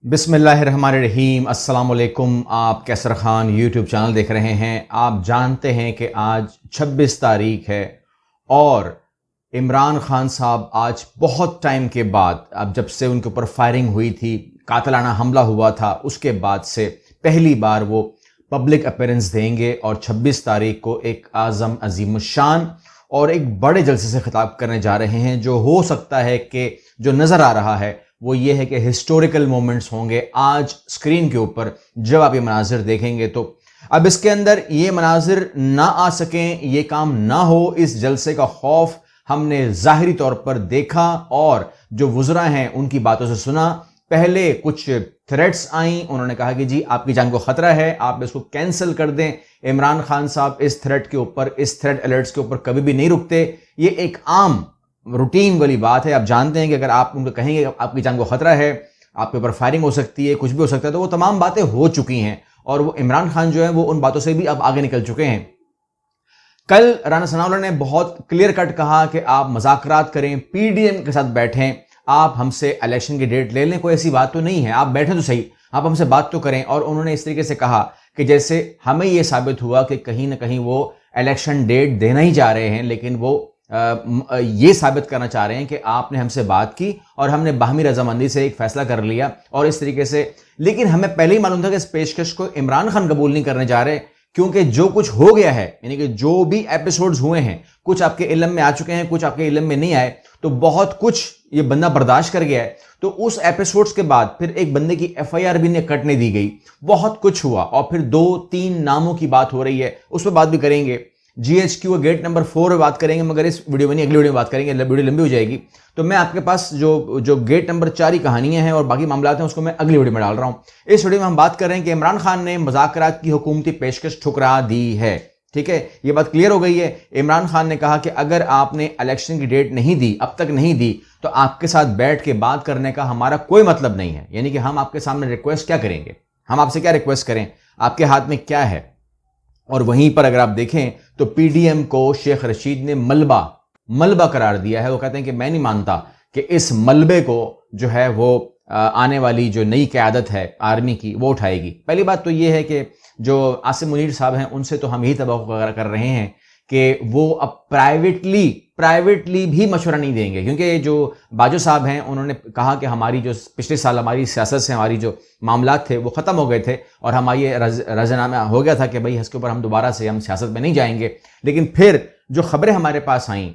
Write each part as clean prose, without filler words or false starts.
बिस्मिल्लाहिर्रहमानिर्रहीम। अस्सलाम वालेकुम। आप कैसर खान यूट्यूब चैनल देख रहे हैं। आप जानते हैं कि आज 26 तारीख है और इमरान खान साहब आज बहुत टाइम के बाद, अब जब से उनके ऊपर फायरिंग हुई थी, कातलाना हमला हुआ था, उसके बाद से पहली बार वो पब्लिक अपीयरेंस देंगे और 26 तारीख को एक आज़म अजीम शान और एक बड़े जलसे से खिताब करने जा रहे हैं, जो हो सकता है कि जो नज़र आ रहा है वो ये है कि हिस्टोरिकल मोमेंट्स होंगे आज स्क्रीन के ऊपर जब आप ये मनाजिर देखेंगे। तो अब इसके अंदर ये मनाजिर ना आ सकें, ये काम ना हो, इस जलसे का खौफ हमने ज़ाहिरी तौर पर देखा और जो वुज़रा हैं उनकी बातों से सुना। पहले कुछ थ्रेट्स आई, उन्होंने कहा कि जी आपकी जान को खतरा है, आप इसको कैंसिल कर दें। इमरान खान साहब इस थ्रेट के ऊपर, इस थ्रेट अलर्ट्स के ऊपर कभी भी नहीं रुकते। ये एक आम रूटीन वाली बात है। आप जानते हैं कि अगर आप उनको कहेंगे आपकी जान को खतरा है, आपके ऊपर फायरिंग हो सकती है, कुछ भी हो सकता है, तो वो तमाम बातें हो चुकी हैं और वो इमरान खान जो है वो उन बातों से भी अब आगे निकल चुके हैं। कल राना सनाउल्लाह ने बहुत क्लियर कट कहा कि आप मुज़ाकरात करें, पीडीएम के साथ बैठें, आप हमसे इलेक्शन की डेट ले लें, कोई ऐसी बात तो नहीं है, आप बैठें तो सही, आप हमसे बात तो करें। और उन्होंने इस तरीके से कहा कि जैसे हमें यह साबित हुआ कि कहीं ना कहीं वो इलेक्शन डेट देना ही जा रहे हैं, लेकिन वो ये साबित करना चाह रहे हैं कि आपने हमसे बात की और हमने बाहमी रजामंदी से एक फैसला कर लिया और इस तरीके से। लेकिन हमें पहले ही मालूम था कि इस पेशकश को इमरान खान कबूल नहीं करने जा रहे, क्योंकि जो कुछ हो गया है, यानी कि जो भी एपिसोड्स हुए हैं, कुछ आपके इल्म में आ चुके हैं, कुछ आपके इल्म में नहीं आए, तो बहुत कुछ ये बंदा बर्दाश्त कर गया है। तो उस एपिसोड्स के बाद फिर एक बंदे की एफआईआर भी कट नहीं दी गई, बहुत कुछ हुआ और फिर 2-3 नामों की बात हो रही है, उस पर बात भी करेंगे। GHQ गेट नंबर 4 में बात करेंगे, मगर इस वीडियो में नहीं, अगली वीडियो में बात करेंगे, वीडियो लंबी हो जाएगी। तो मैं आपके पास जो गेट नंबर 4 की कहानियां हैं और बाकी मामला हैं उसको मैं अगली वीडियो में डाल रहा हूं। इस वीडियो में हम बात कर रहे हैं कि इमरान खान ने मुज़ाकरात की हुकूमती पेशकश ठुकरा दी है। ठीक है, ये बात क्लियर हो गई है। इमरान खान ने कहा कि अगर आपने इलेक्शन की डेट नहीं दी, अब तक नहीं दी, तो आपके साथ बैठ के बात करने का हमारा कोई मतलब नहीं है। यानी कि हम आपके सामने रिक्वेस्ट क्या करेंगे, हम आपसे क्या रिक्वेस्ट करें, आपके हाथ में क्या है। और वहीं पर अगर आप देखें तो पीडीएम को शेख रशीद ने मलबा करार दिया है। वो कहते हैं कि मैं नहीं मानता कि इस मलबे को जो है वो आने वाली जो नई क़यादत है आर्मी की वो उठाएगी। पहली बात तो ये है कि जो आसिम मुनीर साहब हैं उनसे तो हम यही तवक्को कर रहे हैं कि वो अब प्राइवेटली भी मशवरा नहीं देंगे, क्योंकि जो बाजो साहब हैं उन्होंने कहा कि हमारी जो पिछले साल हमारी सियासत से हमारी जो मामलात थे वो ख़त्म हो गए थे और हमारी ये रज़नामा हो गया था कि भाई इसके ऊपर हम दोबारा से हम सियासत में नहीं जाएंगे। लेकिन फिर जो खबरें हमारे पास आईं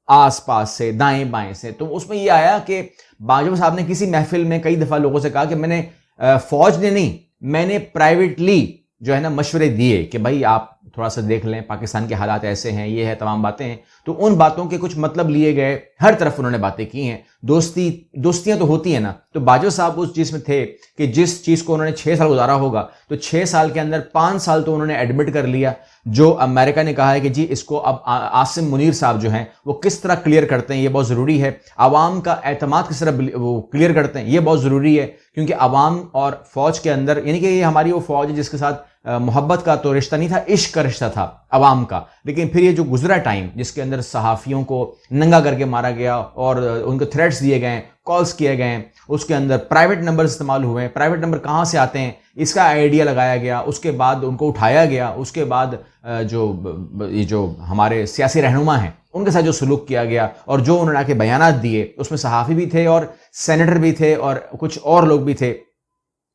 आस पास से, दाएं बाएं से, तो उसमें यह आया कि बाजो साहब ने किसी महफिल में कई दफ़ा लोगों से कहा कि मैंने फौज ने नहीं, मैंने प्राइवेटली जो है ना मशवरे दिए कि भाई आप थोड़ा सा देख लें, पाकिस्तान के हालात ऐसे हैं, ये है, तमाम बातें हैं। तो उन बातों के कुछ मतलब लिए गए, हर तरफ उन्होंने बातें की हैं। दोस्तियां तो होती हैं ना। तो बाजो साहब उस चीज़ में थे कि जिस चीज़ को उन्होंने 6 साल गुजारा होगा, तो 6 साल के अंदर 5 साल तो उन्होंने एडमिट कर लिया। जो अमेरिका ने कहा है कि जी इसको अब आसिम मुनीर साहब जो हैं वो किस तरह क्लियर करते हैं, ये बहुत ज़रूरी है। आवाम का एतमाद किस तरह वो क्लियर करते हैं, ये बहुत ज़रूरी है, क्योंकि आवाम और फ़ौज के अंदर, यानी कि ये हमारी वो फ़ौज है जिसके साथ मोहब्बत का तो रिश्ता नहीं था, इश्क का रिश्ता था अवाम का। लेकिन फिर ये जो गुजरा टाइम जिसके अंदर सहाफ़ियों को नंगा करके मारा गया और उनको थ्रेट्स दिए गए, कॉल्स किए गए, उसके अंदर प्राइवेट नंबर इस्तेमाल हुए, प्राइवेट नंबर कहाँ से आते हैं इसका आइडिया लगाया गया, उसके बाद उनको उठाया गया, उसके बाद जो हमारे सियासी रहनुमा हैं उनके साथ जो सलूक किया गया और जो उन्होंने आके बयानात दिए, उसमें सहाफ़ी भी थे और सेनेटर भी थे और कुछ और लोग भी थे,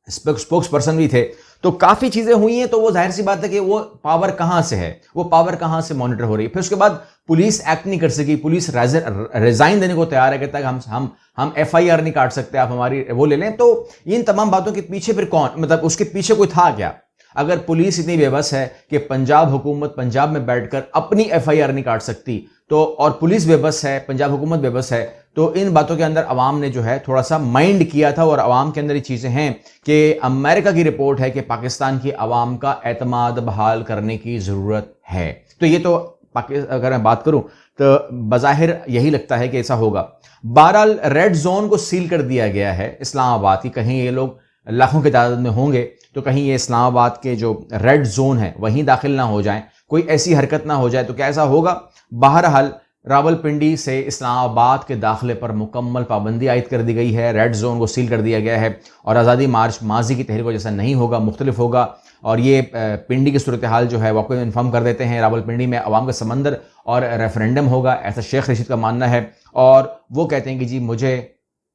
स्पोक्स पर्सन भी थे। तो काफ़ी चीज़ें हुई हैं। तो वो जाहिर सी बात है कि वो पावर कहाँ से है, वो पावर कहाँ से मॉनिटर हो रही है। फिर उसके बाद पुलिस एक्ट नहीं कर सकी, पुलिस रिजाइन देने को तैयार है, कहता है कि हम एफआईआर नहीं काट सकते, आप हमारी वो ले लें। तो इन तमाम बातों के पीछे फिर कौन, मतलब उसके पीछे कोई था क्या? अगर पुलिस इतनी बेबस है कि पंजाब हुकूमत पंजाब में बैठकर अपनी एफआईआर नहीं काट सकती, तो और पुलिस बेबस है, पंजाब हुकूमत बेबस है, तो इन बातों के अंदर अवाम ने जो है थोड़ा सा माइंड किया था। और अवाम के अंदर ये चीज़ें हैं कि अमेरिका की रिपोर्ट है कि पाकिस्तान की अवाम का एतमाद बहाल करने की ज़रूरत है। तो ये तो अगर मैं बात करूं तो बज़ाहिर यही लगता है कि ऐसा होगा। बहरहाल रेड जोन को सील कर दिया गया है इस्लामाबाद की। कहीं ये लोग लाखों की तादाद में होंगे तो कहीं ये इस्लामाबाद के जो रेड जोन है वहीं दाखिल ना हो जाएं, कोई ऐसी हरकत ना हो जाए। तो क्या ऐसा होगा? बहरहाल रावलपिंडी से इस्लामाबाद के दाखिले पर मुकम्मल पाबंदी आयद कर दी गई है। रेड जोन को सील कर दिया गया है और आज़ादी मार्च माजी की तहरीकों जैसा नहीं होगा, मुख्तलिफ होगा। और ये पिंडी की सूरत हाल जो है वो आपको इन्फॉर्म कर देते हैं। रावलपिंडी में अवाम का समंदर और रेफरेंडम होगा, ऐसा शेख रशीद का मानना है। और वो कहते हैं कि जी मुझे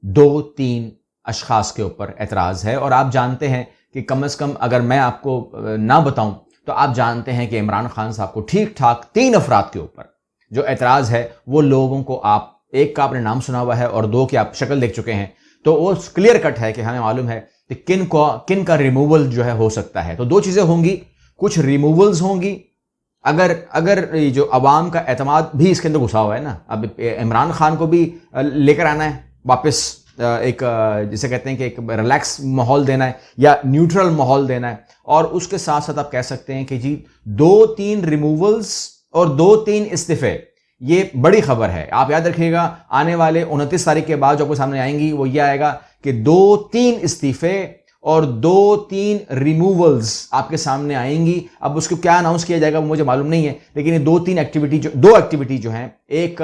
2-3 अशखास के ऊपर एतराज़ है। और आप जानते हैं कि कम अज़ कम अगर मैं आपको ना बताऊं तो आप जानते हैं कि इमरान खान साहब को ठीक ठाक 3 अफराद के ऊपर जो एतराज़ है वो लोगों को, आप एक का आपने नाम सुना हुआ है और 2 की आप शक्ल देख चुके हैं, तो वो क्लियर कट है कि हमें मालूम है कि किन का रिमूवल जो है हो सकता है। तो 2 चीज़ें होंगी, कुछ रिमूवल्स होंगी अगर जो अवाम का एतमाद भी इसके अंदर घुसा हुआ है ना। अब इमरान खान को भी लेकर आना है वापस, एक जिसे कहते हैं कि एक रिलैक्स माहौल देना है या न्यूट्रल माहौल देना है। और उसके साथ साथ आप कह सकते हैं कि जी 2-3 रिमूवल्स और 2-3 इस्तीफे, ये बड़ी खबर है। आप याद रखिएगा आने वाले 29 तारीख के बाद जो आपको सामने आएंगी वो ये आएगा कि 2-3 इस्तीफे और 2-3 रिमूवल्स आपके सामने आएंगी। अब उसको क्या अनाउंस किया जाएगा वो मुझे मालूम नहीं है, लेकिन ये 2 एक्टिविटी जो हैं, एक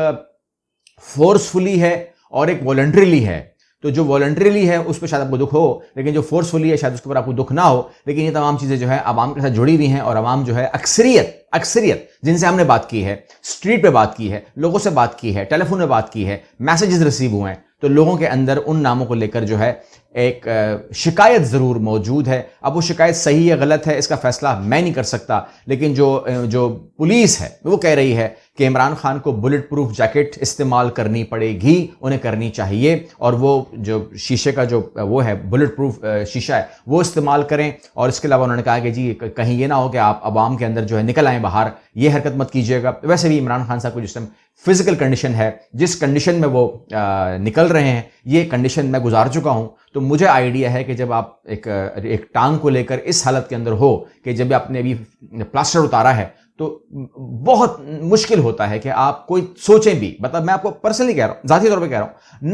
फोर्सफुली है और एक वॉलंटरीली है। तो जो वॉलंटरीली है उस पर शायद आपको दुख हो, लेकिन जो फोर्सफुली है शायद उसके ऊपर आपको दुख ना हो। लेकिन ये तमाम चीज़ें जो है आवाम के साथ जुड़ी हुई हैं और आवाम जो है अक्सरियत जिनसे हमने बात की है, स्ट्रीट पे बात की है, लोगों से बात की है, टेलीफोन में बात की है, मैसेजेस रिसीव हुए हैं, तो लोगों के अंदर उन नामों को लेकर जो है एक शिकायत ज़रूर मौजूद है। अब वो शिकायत सही या गलत है इसका फैसला मैं नहीं कर सकता, लेकिन जो पुलिस है वो कह रही है कि इमरान खान को बुलेट प्रूफ जैकेट इस्तेमाल करनी पड़ेगी, उन्हें करनी चाहिए। और वो जो शीशे का जो वो है बुलेट प्रूफ शीशा है वो इस्तेमाल करें। और इसके अलावा उन्होंने कहा कि जी कहीं ये ना हो कि आप अवाम के अंदर जो है निकल आएँ बाहर, ये हरकत मत कीजिएगा। वैसे भी इमरान खान साहब को जिस टाइम फिजिकल कंडीशन है, जिस कंडीशन में वो निकल रहे हैं, ये कंडीशन मैं गुजार चुका हूं। तो मुझे आइडिया है कि जब आप एक टांग को लेकर इस हालत के अंदर हो कि जब आपने अभी प्लास्टर उतारा है तो बहुत मुश्किल होता है कि आप कोई सोचें भी, मतलब मैं आपको पर्सनली कह रहा हूं, जाती तौर पे कह रहा हूं,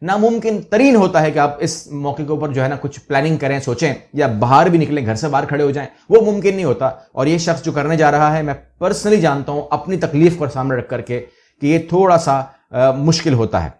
नामुमकिन तरीन होता है कि आप इस मौके के ऊपर जो है ना कुछ प्लानिंग करें, सोचें या बाहर भी निकलें, घर से बाहर खड़े हो जाएं, वो मुमकिन नहीं होता। और ये शख्स जो करने जा रहा है, मैं पर्सनली जानता हूं अपनी तकलीफ को सामने रख करके कि ये थोड़ा सा मुश्किल होता है।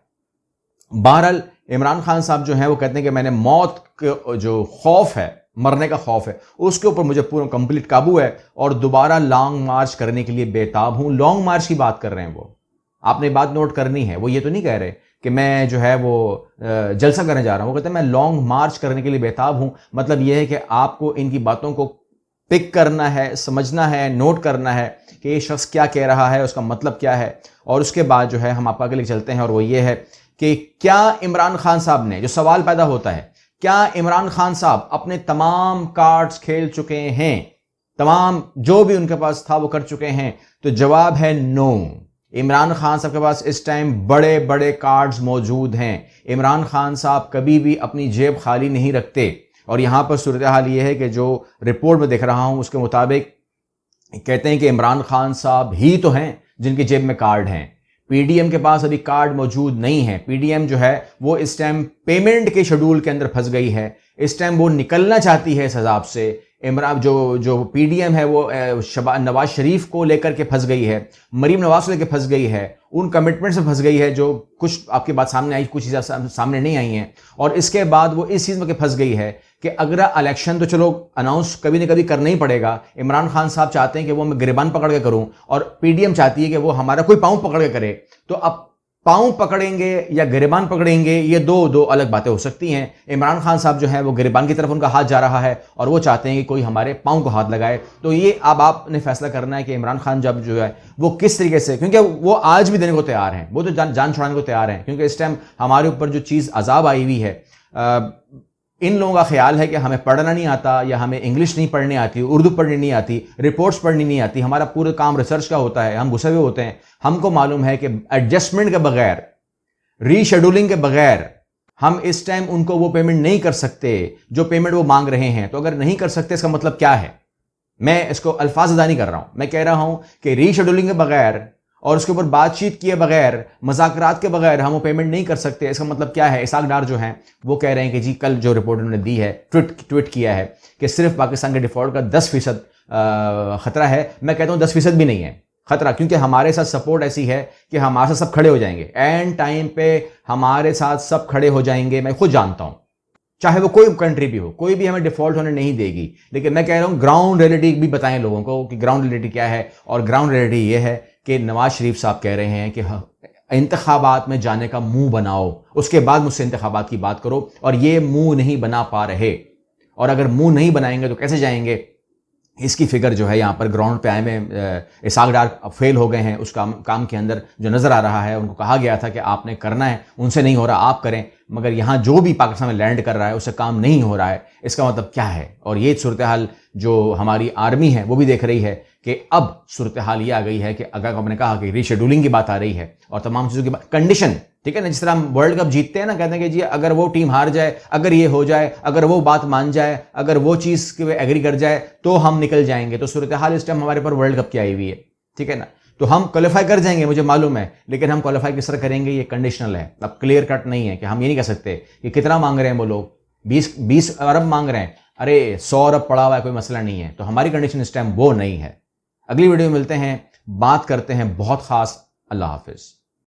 बहरहाल इमरान खान साहब जो हैं वो कहते हैं कि मैंने मौत का जो खौफ है, मरने का खौफ है, उसके ऊपर मुझे पूरा कंप्लीट काबू है और दोबारा लॉन्ग मार्च करने के लिए बेताब हूं। लॉन्ग मार्च की बात कर रहे हैं वो, आपने बात नोट करनी है। वो ये तो नहीं कह रहे कि मैं जो है वो जलसा करने जा रहा हूं, वो कहते हैं मैं लॉन्ग मार्च करने के लिए बेताब हूं। मतलब यह है कि आपको इनकी बातों को पिक करना है, समझना है, नोट करना है कि ये शख्स क्या कह रहा है, उसका मतलब क्या है। और उसके बाद जो है हम आपको आगे लेके चलते हैं और वो ये है कि क्या इमरान खान साहब ने, जो सवाल पैदा होता है, क्या इमरान खान साहब अपने तमाम कार्ड्स खेल चुके हैं, तमाम जो भी उनके पास था वो कर चुके हैं? तो जवाब है नो। इमरान खान साहब के पास इस टाइम बड़े बड़े कार्ड्स मौजूद हैं। इमरान खान साहब कभी भी अपनी जेब खाली नहीं रखते। और यहां पर सूरत हाल ये है कि जो रिपोर्ट में देख रहा हूं उसके मुताबिक कहते हैं कि इमरान खान साहब ही तो हैं जिनकी जेब में कार्ड हैं। पीडीएम के पास अभी कार्ड मौजूद नहीं है। पीडीएम जो है वो इस टाइम पेमेंट के शेड्यूल के अंदर फंस गई है। इस टाइम वो निकलना चाहती है इस हिसाब से। इमरान जो पीडीएम है वो नवाज शरीफ को लेकर के फंस गई है, मरीम नवाज को लेकर फंस गई है, उन कमिटमेंट से फंस गई है जो कुछ आपकी बात सामने आई, कुछ चीज़ें सामने नहीं आई हैं। और इसके बाद वो इस चीज़ में फंस गई है कि अगला इलेक्शन तो चलो अनाउंस कभी ना कभी करना ही पड़ेगा। इमरान खान साहब चाहते हैं कि वो मैं गिरबान पकड़ के करूं और पीडीएम चाहती है कि वो हमारा कोई पाँव पकड़ के करे। तो अब पाँव पकड़ेंगे या गिरबान पकड़ेंगे, ये दो अलग बातें हो सकती हैं। इमरान खान साहब जो है वो गिरबान की तरफ उनका हाथ जा रहा है और वो चाहते हैं कि कोई हमारे पाँव को हाथ लगाए। तो ये अब आपने फैसला करना है कि इमरान खान जब जो है वो किस तरीके से, क्योंकि वो आज भी देने को तैयार हैं, वो तो जान छुड़ाने को तैयार हैं। क्योंकि इस टाइम हमारे ऊपर जो चीज़ अजाब आई हुई है, इन लोगों का ख्याल है कि हमें पढ़ना नहीं आता या हमें इंग्लिश नहीं पढ़नी आती, उर्दू पढ़नी नहीं आती, रिपोर्ट्स पढ़नी नहीं आती, हमारा पूरा काम रिसर्च का होता है, हम घुसे हुए होते हैं। हमको मालूम है कि एडजस्टमेंट के बगैर, रीशेड्यूलिंग के बगैर हम इस टाइम उनको वो पेमेंट नहीं कर सकते जो पेमेंट वो मांग रहे हैं। तो अगर नहीं कर सकते इसका मतलब क्या है? मैं इसको अल्फाज अदा नहीं कर रहा हूं, मैं कह रहा हूं कि रीशेड्यूलिंग के बगैर और उसके ऊपर बातचीत किए बगैर, मज़ाकरात के बगैर हम वो पेमेंट नहीं कर सकते। इसका मतलब क्या है? इसाक डार जो हैं वो कह रहे हैं कि जी कल जो रिपोर्ट उन्होंने दी है, ट्वीट किया है कि सिर्फ पाकिस्तान के डिफॉल्ट का 10% खतरा है। मैं कहता हूं 10% भी नहीं है, खतरा, क्योंकि हमारे साथ सपोर्ट ऐसी है कि हमारे साथ सब खड़े हो जाएंगे, एंड टाइम पे हमारे साथ सब खड़े हो जाएंगे। मैं खुद जानता हूं, चाहे वो कोई कंट्री भी हो, कोई भी हमें डिफॉल्ट होने नहीं देगी। लेकिन मैं कह रहा हूं ग्राउंड रियलिटी भी बताएं लोगों को कि ग्राउंड रियलिटी क्या है। और ग्राउंड रियलिटी ये है कि नवाज शरीफ साहब कह रहे हैं कि इंतखाबात में जाने का मुंह बनाओ, उसके बाद मुझसे इंतखाबात की बात करो, और ये मुंह नहीं बना पा रहे। और अगर मुंह नहीं बनाएंगे तो कैसे जाएंगे, इसकी फिगर जो है यहाँ पर ग्राउंड पे आए में इसाक डार फेल हो गए हैं उस काम के अंदर जो नज़र आ रहा है। उनको कहा गया था कि आपने करना है, उनसे नहीं हो रहा, आप करें, मगर यहाँ जो भी पाकिस्तान में लैंड कर रहा है उससे काम नहीं हो रहा है। इसका मतलब क्या है? और ये सूरत हाल जो हमारी आर्मी है वो भी देख रही है कि अब सूरत हाल ये आ गई है कि अगर आपने कहा कि रीशेड्यूलिंग की बात आ रही है और तमाम चीज़ों की बात, कंडीशन, ठीक है ना, जिस तरह हम वर्ल्ड कप जीतते हैं ना, कहते हैं कि जी अगर वो टीम हार जाए, अगर ये हो जाए, अगर वो बात मान जाए, अगर वो चीज़ के एग्री कर जाए तो हम निकल जाएंगे। तो सूरत हाल इस टाइम हमारे पर वर्ल्ड कप की आई हुई है, ठीक है ना। तो हम क्वालिफाई कर जाएंगे, मुझे मालूम है, लेकिन हम क्वालिफाई किस तरह करेंगे ये कंडीशनल है। अब क्लियर कट नहीं है कि हम ये नहीं कह सकते कि कितना मांग रहे हैं वो लोग, 20 अरब मांग रहे हैं, अरे 100 अरब पड़ा हुआ है, कोई मसला नहीं है। तो हमारी कंडीशन इस टाइम वो नहीं है। अगली वीडियो में मिलते हैं, बात करते हैं बहुत खास। अल्लाह हाफिज।